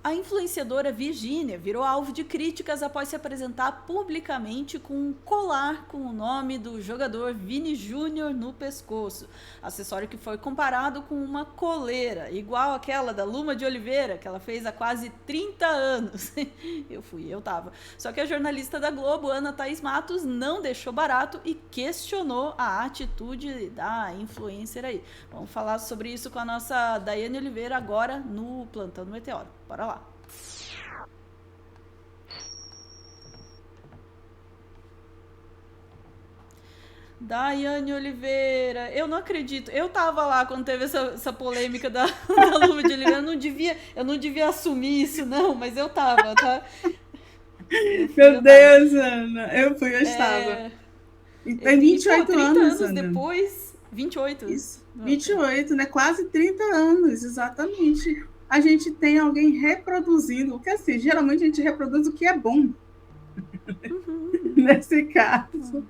A influenciadora Virgínia virou alvo de críticas após se apresentar publicamente com um colar com o nome do jogador Vini Júnior no pescoço, acessório que foi comparado com uma coleira, igual aquela da Luma de Oliveira, que ela fez há quase 30 anos. Eu tava. Só que a jornalista da Globo, Ana Thaís Matos, não deixou barato e questionou a atitude da influencer aí. Vamos falar sobre isso com a nossa Daiane Oliveira agora no Plantão do Meteoro. Bora lá. Daiane Oliveira, eu não acredito. Eu tava lá quando teve essa polêmica da Luma de Oliveira. Eu não devia assumir isso, não, mas eu tava, tá? Meu Eu tava. Deus, Ana, eu estava. E tem E, vinte e pô, oito 30 anos, anos Ana. depois. 28. Isso, 28, né? Quase 30 anos, exatamente. A gente tem alguém reproduzindo, porque assim, geralmente a gente reproduz o que é bom, nesse caso.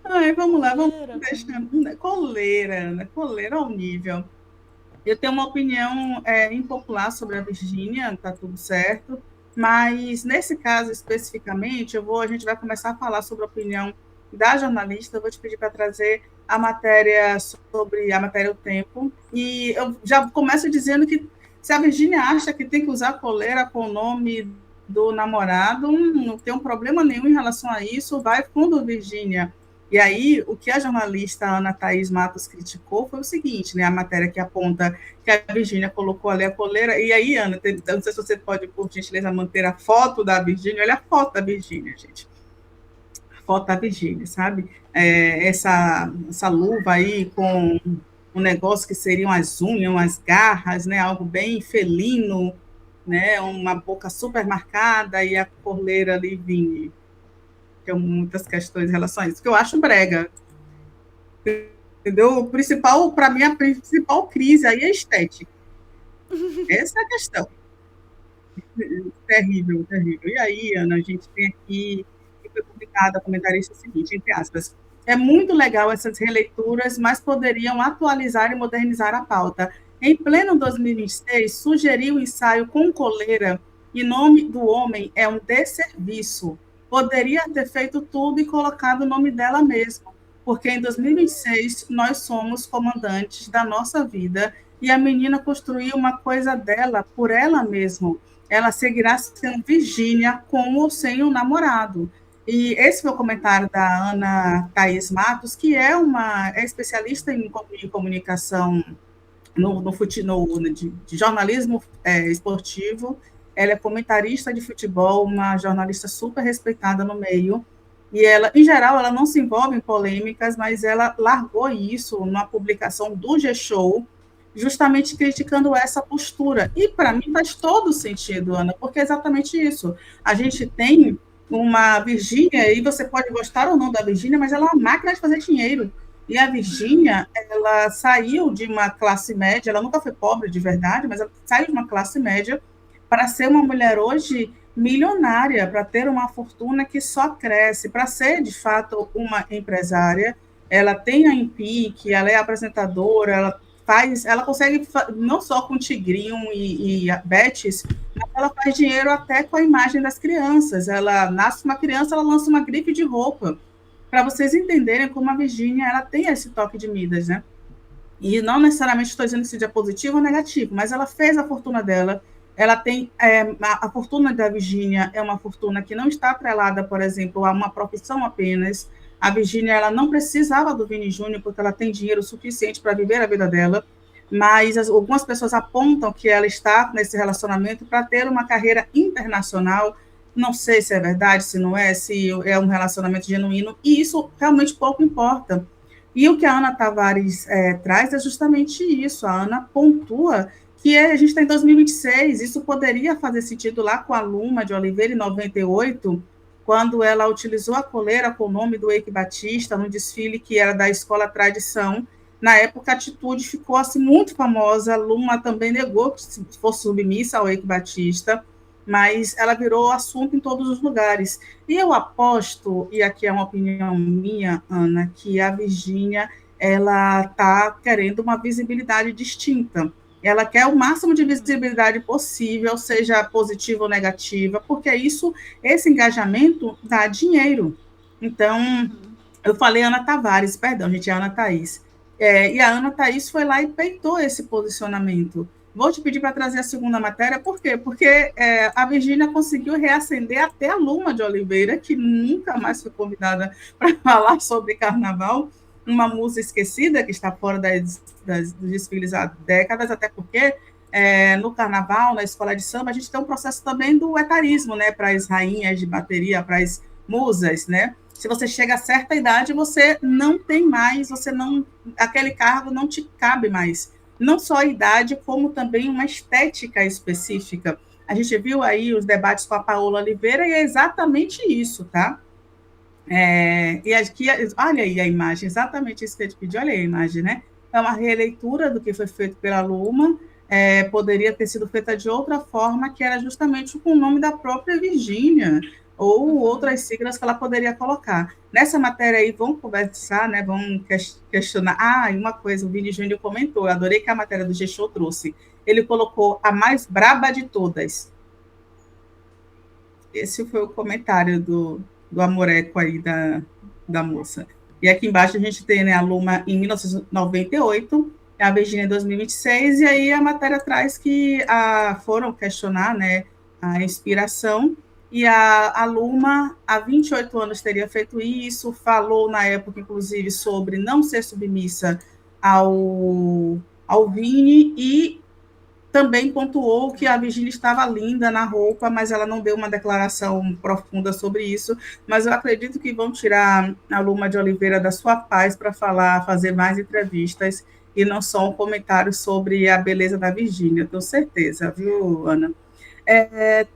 Ai, vamos lá, vamos Coleira, deixar. Coleira, Ana, coleira ao nível. Eu tenho uma opinião impopular sobre a Virgínia, tá tudo certo, mas nesse caso especificamente, a gente vai começar a falar sobre a opinião da jornalista. Eu vou te pedir para trazer a matéria sobre a matéria O Tempo, e eu já começo dizendo que se a Virgínia acha que tem que usar coleira com o nome do namorado, não tem um problema nenhum em relação a isso, vai fundo, Virgínia. E aí, o que a jornalista Ana Thaís Matos criticou foi o seguinte, né, a matéria que aponta que a Virgínia colocou ali a coleira, e aí, Ana, não sei se você pode, por gentileza, manter a foto da Virgínia, olha a foto da Virgínia, gente, a foto da Virgínia, sabe? Essa luva aí com um negócio que seriam as unhas, as garras, né, algo bem felino, né, uma boca super marcada e a coleira ali vinha. Tem muitas questões em relação a isso, que eu acho brega, entendeu? O principal, para mim, a principal crise aí é estética. Essa é a questão. Terrível, terrível. E aí, Ana, a gente tem aqui, que foi publicado a comentarista seguinte, entre aspas, é muito legal essas releituras, mas poderiam atualizar e modernizar a pauta. Em pleno 2026, sugerir o ensaio com coleira e nome do homem é um desserviço. Poderia ter feito tudo e colocado o nome dela mesmo, porque em 2026 nós somos comandantes da nossa vida e a menina construiu uma coisa dela por ela mesma. Ela seguirá sendo Virgínia com ou sem o namorado. E esse foi o comentário da Ana Thaís Matos, que é especialista em comunicação de jornalismo esportivo. Ela é comentarista de futebol, uma jornalista super respeitada no meio. E ela, em geral, ela não se envolve em polêmicas, mas ela largou isso numa publicação do G-Show, justamente criticando essa postura. E para mim faz todo sentido, Ana, porque é exatamente isso. A gente tem uma Virgínia, e você pode gostar ou não da Virgínia, mas ela é uma máquina de fazer dinheiro. E a Virgínia, ela saiu de uma classe média, ela nunca foi pobre de verdade, mas ela saiu de uma classe média para ser uma mulher hoje milionária, para ter uma fortuna que só cresce, para ser de fato uma empresária. Ela tem a Empique, ela é apresentadora, ela consegue não só com Tigrinho e Betis, mas ela faz dinheiro até com a imagem das crianças. Ela nasce uma criança, ela lança uma grife de roupa, para vocês entenderem como a Virgínia ela tem esse toque de Midas, né? E não necessariamente estou dizendo que seja positivo ou negativo, mas ela fez a fortuna dela. Ela tem a fortuna da Virgínia é uma fortuna que não está atrelada, por exemplo, a uma profissão apenas. A Virgínia ela não precisava do Vini Júnior porque ela tem dinheiro suficiente para viver a vida dela, mas algumas pessoas apontam que ela está nesse relacionamento para ter uma carreira internacional. Não sei se é verdade, se não é, se é um relacionamento genuíno, e isso realmente pouco importa. E o que a Ana Tavares traz é justamente isso. A Ana pontua que a gente está em 2026, isso poderia fazer sentido lá com a Luma de Oliveira, em 98, quando ela utilizou a coleira com o nome do Eike Batista, num desfile que era da Escola Tradição. Na época, a atitude ficou assim, muito famosa. A Luma também negou que fosse submissa ao Eike Batista, mas ela virou assunto em todos os lugares. E eu aposto, e aqui é uma opinião minha, Ana, que a Virgínia ela está querendo uma visibilidade distinta. Ela quer o máximo de visibilidade possível, seja positiva ou negativa, porque esse engajamento dá dinheiro. Então, eu falei Ana Tavares, perdão, gente, é Ana Thaís. E a Ana Thaís foi lá e peitou esse posicionamento. Vou te pedir para trazer a segunda matéria, por quê? Porque a Virgínia conseguiu reacender até a Luma de Oliveira, que nunca mais foi convidada para falar sobre carnaval, uma musa esquecida, que está fora dos desfiles há décadas, até porque no carnaval, na escola de samba, a gente tem um processo também do etarismo, né, para as rainhas de bateria, para as musas, né? Se você chega a certa idade, você não tem mais, aquele cargo não te cabe mais. Não só a idade, como também uma estética específica. A gente viu aí os debates com a Paola Oliveira e é exatamente isso, tá? E aqui, olha aí a imagem, exatamente isso que eu te pedi, olha aí a imagem, né? É uma releitura do que foi feito pela Luma, poderia ter sido feita de outra forma, que era justamente com o nome da própria Virgínia, ou outras siglas que ela poderia colocar. Nessa matéria aí, vão conversar, né, vão questionar. E uma coisa, o Vini Júnior comentou, eu adorei que a matéria do G-Show trouxe. Ele colocou a mais braba de todas. Esse foi o comentário do amoreco aí da moça. E aqui embaixo a gente tem, né, a Luma em 1998, a Virgínia em 2026, e aí a matéria traz que foram questionar, né, a inspiração, e a Luma, há 28 anos, teria feito isso, falou na época, inclusive, sobre não ser submissa ao Vini, e também pontuou que a Virgínia estava linda na roupa, mas ela não deu uma declaração profunda sobre isso. Mas eu acredito que vão tirar a Luma de Oliveira da sua paz para fazer mais entrevistas e não só um comentário sobre a beleza da Virgínia, tenho certeza, viu, Ana?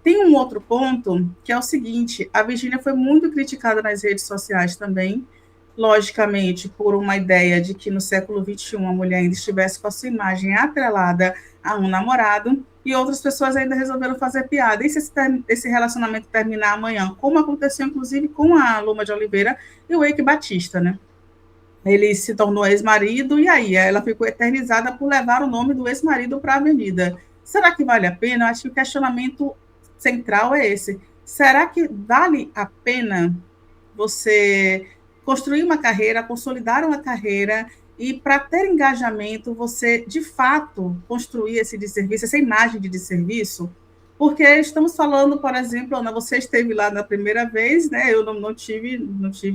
Tem um outro ponto, que é o seguinte, a Virgínia foi muito criticada nas redes sociais também, logicamente, por uma ideia de que no século XXI a mulher ainda estivesse com a sua imagem atrelada a um namorado, e outras pessoas ainda resolveram fazer piada. E se esse relacionamento terminar amanhã, como aconteceu, inclusive, com a Luma de Oliveira e o Eike Batista, né? Ele se tornou ex-marido, e aí ela ficou eternizada por levar o nome do ex-marido para a avenida. Será que vale a pena? Eu acho que o questionamento central é esse. Será que vale a pena você construir uma carreira, consolidar uma carreira, e para ter engajamento, você, de fato, construir esse desserviço, essa imagem de desserviço? Porque estamos falando, por exemplo, Ana, você esteve lá na primeira vez, né? Eu não tive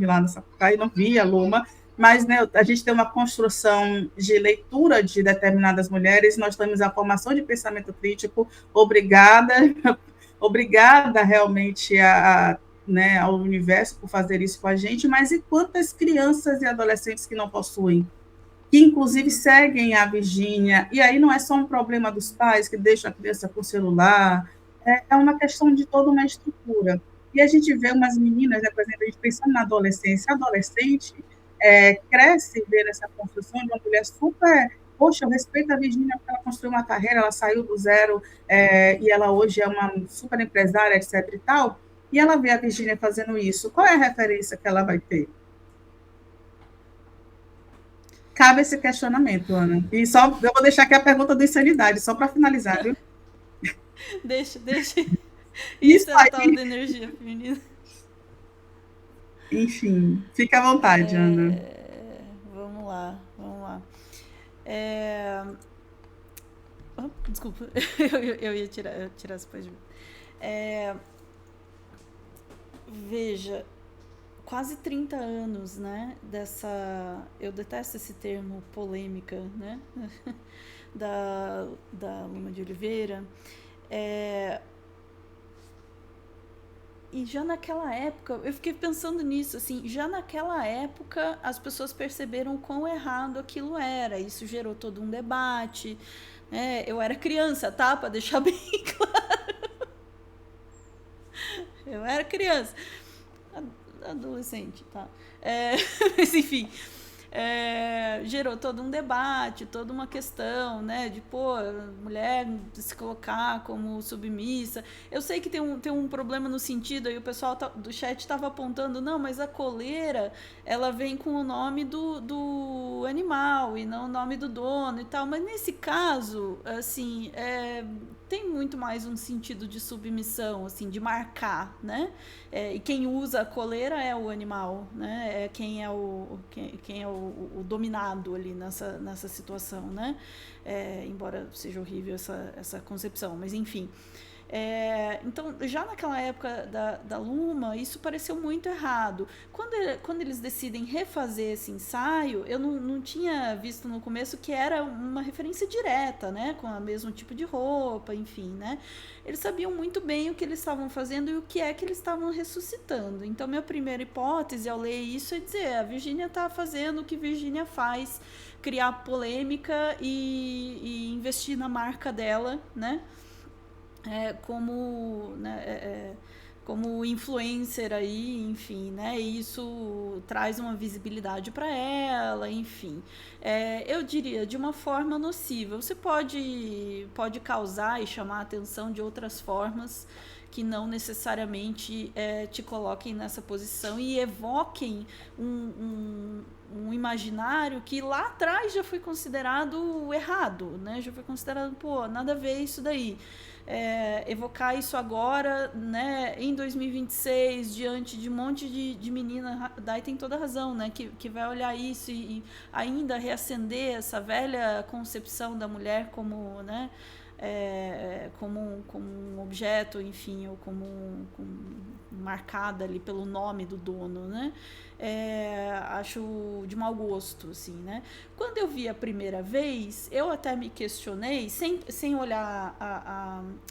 lá nessa Sapucaí, não vi a Luma, mas, né, a gente tem uma construção de leitura de determinadas mulheres, nós temos a formação de pensamento crítico, obrigada realmente né, ao universo por fazer isso com a gente, mas e quantas crianças e adolescentes que não possuem, que inclusive seguem a Virgínia, e aí não é só um problema dos pais que deixam a criança com o celular, é uma questão de toda uma estrutura. E a gente vê umas meninas, né, por exemplo, a gente pensando na adolescência, a adolescente cresce vendo essa construção de uma mulher super. Poxa, eu respeito a Virgínia porque ela construiu uma carreira, ela saiu do zero, e ela hoje é uma super empresária, etc. e tal, e ela vê a Virgínia fazendo isso. Qual é a referência que ela vai ter? Cabe esse questionamento, Ana. E só eu vou deixar aqui a pergunta da insanidade, só para finalizar, viu? Deixa. Isso Isso é a aí. tal da energia feminina. Enfim, fica à vontade, Ana. Vamos lá. Desculpa, eu ia tirar depois de mim. Veja, quase 30 anos, né, eu detesto esse termo polêmica, né, da Luma de Oliveira, e já naquela época, eu fiquei pensando nisso, assim, já naquela época as pessoas perceberam quão errado aquilo era, isso gerou todo um debate, né, eu era criança, tá, para deixar bem claro, eu era criança, adolescente, tá, mas enfim, Gerou todo um debate, toda uma questão, né, de, pô, mulher se colocar como submissa. Eu sei que tem um problema no sentido, aí o pessoal do chat estava apontando, não, mas a coleira, ela vem com o nome do animal e não o nome do dono e tal, mas nesse caso, assim, tem muito mais um sentido de submissão, assim, de marcar, né? E quem usa a coleira é o animal, né? É quem é o dominado ali nessa situação, né? Embora seja horrível essa concepção, mas enfim. Então, já naquela época da Luma, isso pareceu muito errado. Quando eles decidem refazer esse ensaio, eu não tinha visto no começo que era uma referência direta, né? Com o mesmo tipo de roupa, enfim, né? Eles sabiam muito bem o que eles estavam fazendo e o que é que eles estavam ressuscitando. Então, minha primeira hipótese ao ler isso é dizer, a Virgínia está fazendo o que Virgínia faz, criar polêmica e investir na marca dela, né? Como influencer aí, enfim, né? E isso traz uma visibilidade para ela, enfim. Eu diria, de uma forma nociva. Você pode causar e chamar a atenção de outras formas que não necessariamente te coloquem nessa posição e evoquem um imaginário que lá atrás já foi considerado errado, né? Já foi considerado, pô, nada a ver isso daí. Evocar isso agora, né, em 2026, diante de um monte de menina, daí tem toda a razão, né, que vai olhar isso e ainda reacender essa velha concepção da mulher como, né, como um objeto, enfim, ou como marcada ali pelo nome do dono, né? Acho de mau gosto, assim, né? Quando eu vi a primeira vez, eu até me questionei, sem olhar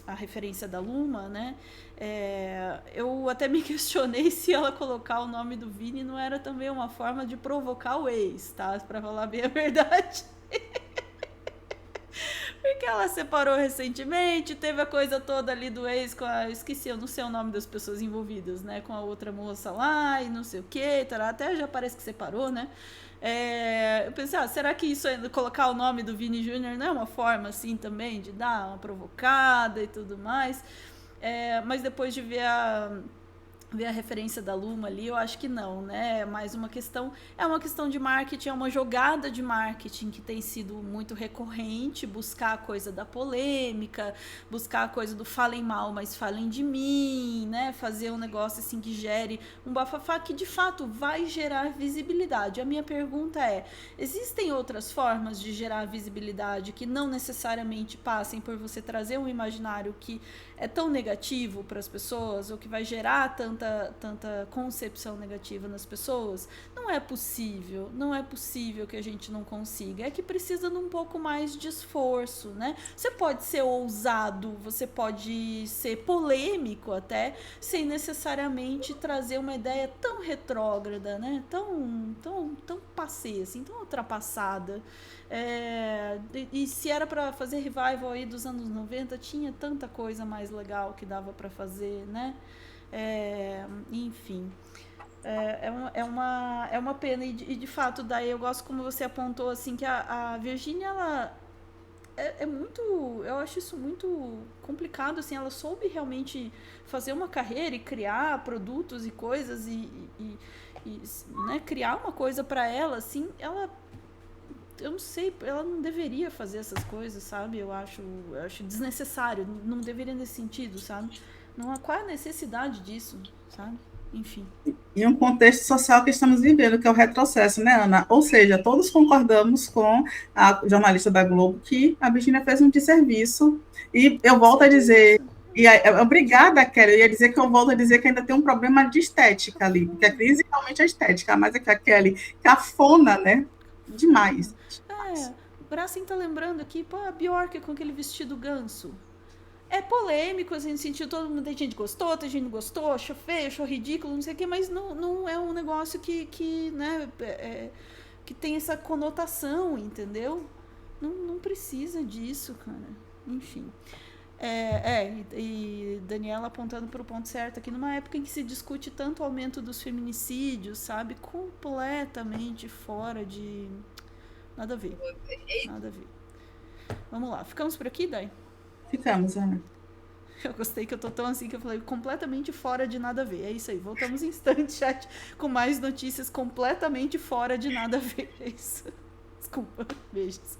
a referência da Luma, né? Eu até me questionei se ela colocar o nome do Vini não era também uma forma de provocar o ex, tá? Pra falar bem a verdade. Porque ela separou recentemente, teve a coisa toda ali do ex com a... Esqueci, eu não sei o nome das pessoas envolvidas, né? Com a outra moça lá e não sei o que, até já parece que separou, né? Eu pensei, será que isso ainda, colocar o nome do Vini Júnior não é uma forma, assim, também de dar uma provocada e tudo mais? Mas depois de ver a referência da Luma ali, eu acho que não, né? É mais uma questão de marketing, é uma jogada de marketing que tem sido muito recorrente, buscar a coisa da polêmica, buscar a coisa do falem mal, mas falem de mim, né? Fazer um negócio assim que gere um bafafá que de fato vai gerar visibilidade. A minha pergunta é: existem outras formas de gerar visibilidade que não necessariamente passem por você trazer um imaginário que é tão negativo para as pessoas, ou que vai gerar tanta concepção negativa nas pessoas? Não é possível que a gente não consiga. É que precisa de um pouco mais de esforço, né? Você pode ser ousado, você pode ser polêmico até, sem necessariamente trazer uma ideia tão retrógrada, né? Tão passé, assim, tão ultrapassada. E se era para fazer revival aí dos anos 90, tinha tanta coisa mais legal que dava para fazer, né? Enfim, é uma pena e de fato daí eu gosto como você apontou assim que a Virgínia ela muito, eu acho isso muito complicado, assim, ela soube realmente fazer uma carreira e criar produtos e coisas e né, criar uma coisa para ela, assim, eu não sei, ela não deveria fazer essas coisas, sabe? Eu acho desnecessário, não deveria nesse sentido, sabe? Não há qual é a necessidade disso, sabe? Enfim. E um contexto social que estamos vivendo, que é o retrocesso, né, Ana? Ou seja, todos concordamos com a jornalista da Globo que a Virgínia fez um desserviço, e eu volto a dizer, obrigada, Kelly, eu ia dizer que eu volto a dizer que ainda tem um problema de estética ali, porque a crise realmente é estética, mas é que a Kelly cafona, né, demais. O Bracin tá lembrando aqui, pô, a Bjork com aquele vestido ganso. É polêmico, assim, no sentido, todo mundo, tem gente que gostou, tem gente que não gostou, achou feio, achou ridículo, não sei o quê, mas não é um negócio que né, que tem essa conotação, entendeu? Não precisa disso, cara. Enfim. E Daniela apontando para o ponto certo aqui, numa época em que se discute tanto o aumento dos feminicídios, sabe? Completamente fora de. Nada a ver. Nada a ver. Vamos lá, ficamos por aqui, Dai? Ficamos, Ana. Eu gostei que eu tô tão assim que eu falei completamente fora de nada a ver. É isso aí, voltamos em instante, chat, com mais notícias completamente fora de nada a ver. É isso. Desculpa, beijos.